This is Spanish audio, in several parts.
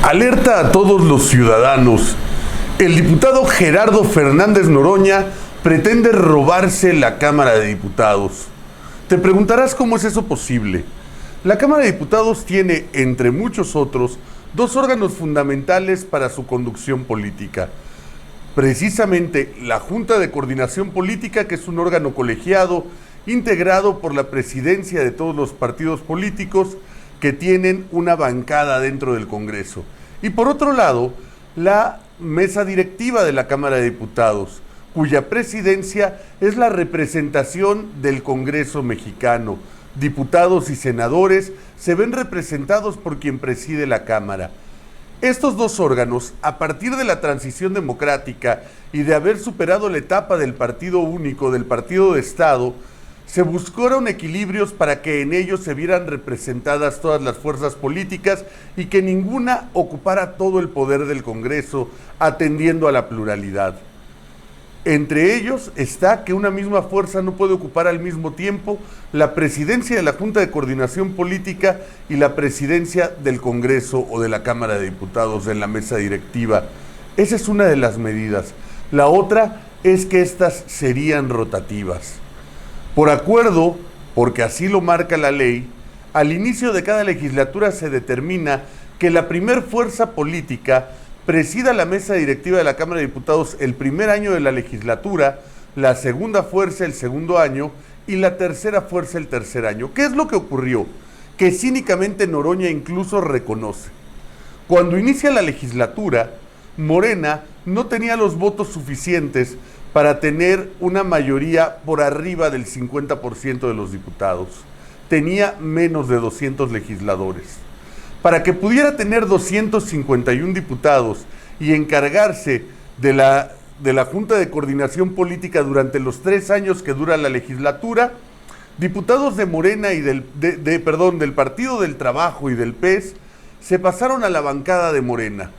Alerta a todos los ciudadanos. El diputado Gerardo Fernández Noroña pretende robarse la Cámara de Diputados. Te preguntarás cómo es eso posible. La Cámara de Diputados tiene, entre muchos otros, dos órganos fundamentales para su conducción política. Precisamente la Junta de Coordinación Política, que es un órgano colegiado integrado por la presidencia de todos los partidos políticos que tienen una bancada dentro del Congreso. Y por otro lado, la mesa directiva de la Cámara de Diputados, cuya presidencia es la representación del Congreso mexicano. Diputados y senadores se ven representados por quien preside la Cámara. Estos dos órganos, a partir de la transición democrática y de haber superado la etapa del partido único, del partido de Estado, se buscaron equilibrios para que en ellos se vieran representadas todas las fuerzas políticas y que ninguna ocupara todo el poder del Congreso, atendiendo a la pluralidad. Entre ellos está que una misma fuerza no puede ocupar al mismo tiempo la presidencia de la Junta de Coordinación Política y la presidencia del Congreso o de la Cámara de Diputados en la mesa directiva. Esa es una de las medidas. La otra es que estas serían rotativas. Por acuerdo, porque así lo marca la ley, al inicio de cada legislatura se determina que la primer fuerza política presida la mesa directiva de la Cámara de Diputados el primer año de la legislatura, la segunda fuerza el segundo año y la tercera fuerza el tercer año. ¿Qué es lo que ocurrió? Que cínicamente Noroña incluso reconoce. Cuando inicia la legislatura, Morena no tenía los votos suficientes para tener una mayoría por arriba del 50% de los diputados. Tenía menos de 200 legisladores. Para que pudiera tener 251 diputados y encargarse de la Junta de Coordinación Política durante los 3 años que dura la legislatura, diputados de Morena y del Partido del Trabajo y del PES se pasaron a la bancada de Morena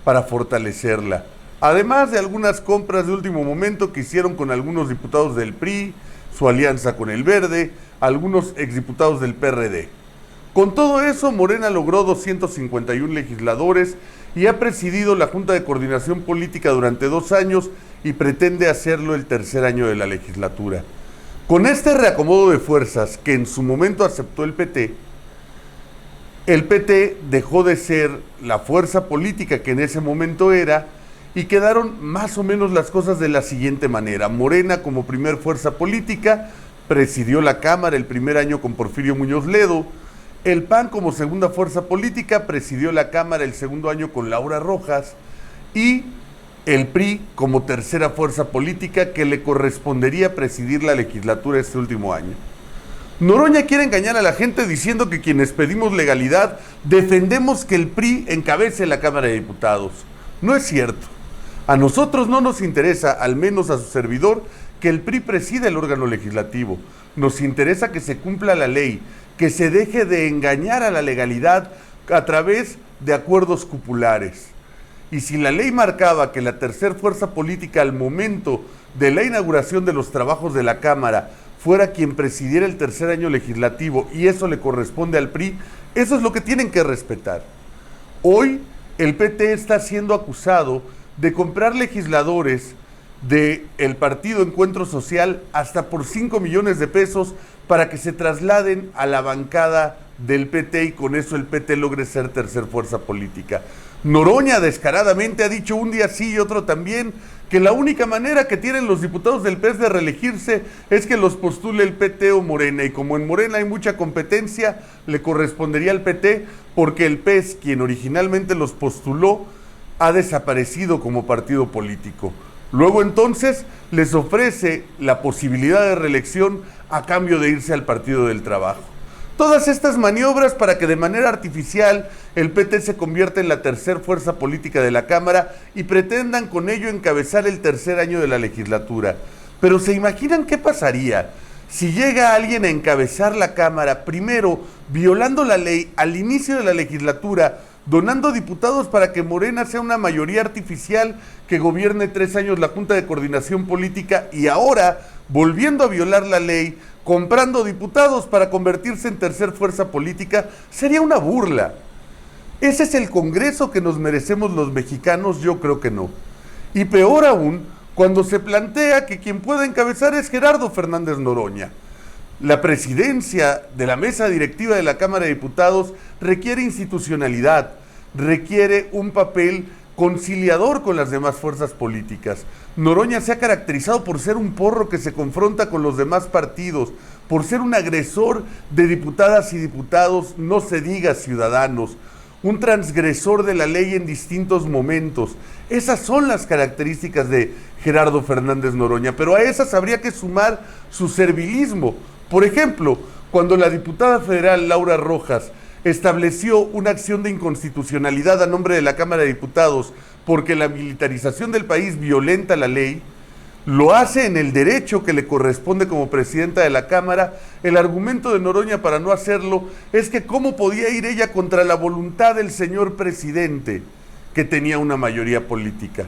para fortalecerla. Además de algunas compras de último momento que hicieron con algunos diputados del PRI, su alianza con el Verde, algunos exdiputados del PRD. Con todo eso, Morena logró 251 legisladores y ha presidido la Junta de Coordinación Política durante 2 años y pretende hacerlo el tercer año de la legislatura. Con este reacomodo de fuerzas que en su momento aceptó el PT dejó de ser la fuerza política que en ese momento era, y quedaron más o menos las cosas de la siguiente manera. Morena, como primer fuerza política, presidió la Cámara el primer año con Porfirio Muñoz Ledo. El PAN, como segunda fuerza política, presidió la Cámara el segundo año con Laura Rojas. Y el PRI, como tercera fuerza política, que le correspondería presidir la legislatura este último año. Noroña quiere engañar a la gente diciendo que quienes pedimos legalidad defendemos que el PRI encabece la Cámara de Diputados. No es cierto. A nosotros no nos interesa, al menos a su servidor, que el PRI presida el órgano legislativo. Nos interesa que se cumpla la ley, que se deje de engañar a la legalidad a través de acuerdos cupulares. Y si la ley marcaba que la tercer fuerza política al momento de la inauguración de los trabajos de la Cámara fuera quien presidiera el tercer año legislativo y eso le corresponde al PRI, eso es lo que tienen que respetar. Hoy el PT está siendo acusado de comprar legisladores del partido Encuentro Social hasta por 5 millones de pesos para que se trasladen a la bancada del PT y con eso el PT logre ser tercer fuerza política. Noroña descaradamente ha dicho un día sí y otro también que la única manera que tienen los diputados del PES de reelegirse es que los postule el PT o Morena, y como en Morena hay mucha competencia, le correspondería al PT porque el PES, quien originalmente los postuló, ha desaparecido como partido político. Luego entonces les ofrece la posibilidad de reelección a cambio de irse al Partido del Trabajo. Todas estas maniobras para que de manera artificial el PT se convierta en la tercer fuerza política de la Cámara y pretendan con ello encabezar el tercer año de la legislatura. Pero ¿se imaginan qué pasaría si llega alguien a encabezar la Cámara, primero violando la ley al inicio de la legislatura, donando diputados para que Morena sea una mayoría artificial que gobierne 3 años la Junta de Coordinación Política y ahora, volviendo a violar la ley, comprando diputados para convertirse en tercer fuerza política, sería una burla. ¿Ese es el Congreso que nos merecemos los mexicanos? Yo creo que no. Y peor aún, cuando se plantea que quien puede encabezar es Gerardo Fernández Noroña. La presidencia de la mesa directiva de la Cámara de Diputados requiere institucionalidad, requiere un papel conciliador con las demás fuerzas políticas. Noroña se ha caracterizado por ser un porro que se confronta con los demás partidos, por ser un agresor de diputadas y diputados, no se diga ciudadanos, un transgresor de la ley en distintos momentos. Esas son las características de Gerardo Fernández Noroña, pero a esas habría que sumar su servilismo. Por ejemplo, cuando la diputada federal Laura Rojas estableció una acción de inconstitucionalidad a nombre de la Cámara de Diputados porque la militarización del país violenta la ley, lo hace en el derecho que le corresponde como presidenta de la Cámara. El argumento de Noroña para no hacerlo es que cómo podía ir ella contra la voluntad del señor presidente, que tenía una mayoría política.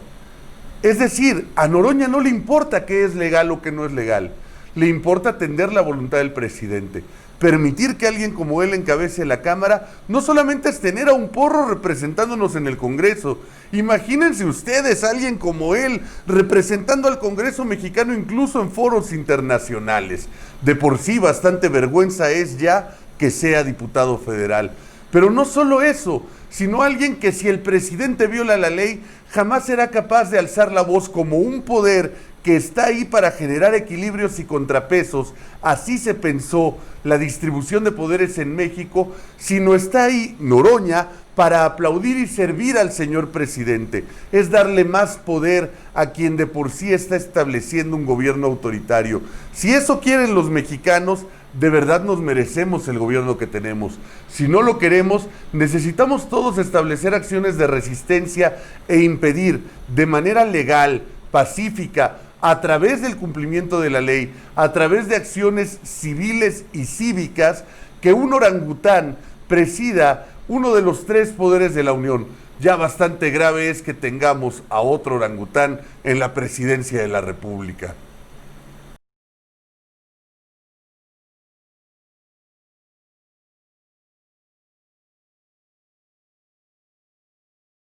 Es decir, a Noroña no le importa qué es legal o qué no es legal, le importa atender la voluntad del presidente. Permitir que alguien como él encabece la Cámara no solamente es tener a un porro representándonos en el Congreso. Imagínense ustedes a alguien como él representando al Congreso mexicano incluso en foros internacionales. De por sí bastante vergüenza es ya que sea diputado federal. Pero no solo eso, sino alguien que si el presidente viola la ley jamás será capaz de alzar la voz como un poder que está ahí para generar equilibrios y contrapesos. Así se pensó la distribución de poderes en México, sino está ahí Noroña para aplaudir y servir al señor presidente. Es darle más poder a quien de por sí está estableciendo un gobierno autoritario. Si eso quieren los mexicanos, de verdad nos merecemos el gobierno que tenemos. Si no lo queremos, necesitamos todos establecer acciones de resistencia e impedir de manera legal, pacífica, a través del cumplimiento de la ley, a través de acciones civiles y cívicas, que un orangután presida uno de los 3 poderes de la Unión. Ya bastante grave es que tengamos a otro orangután en la presidencia de la República.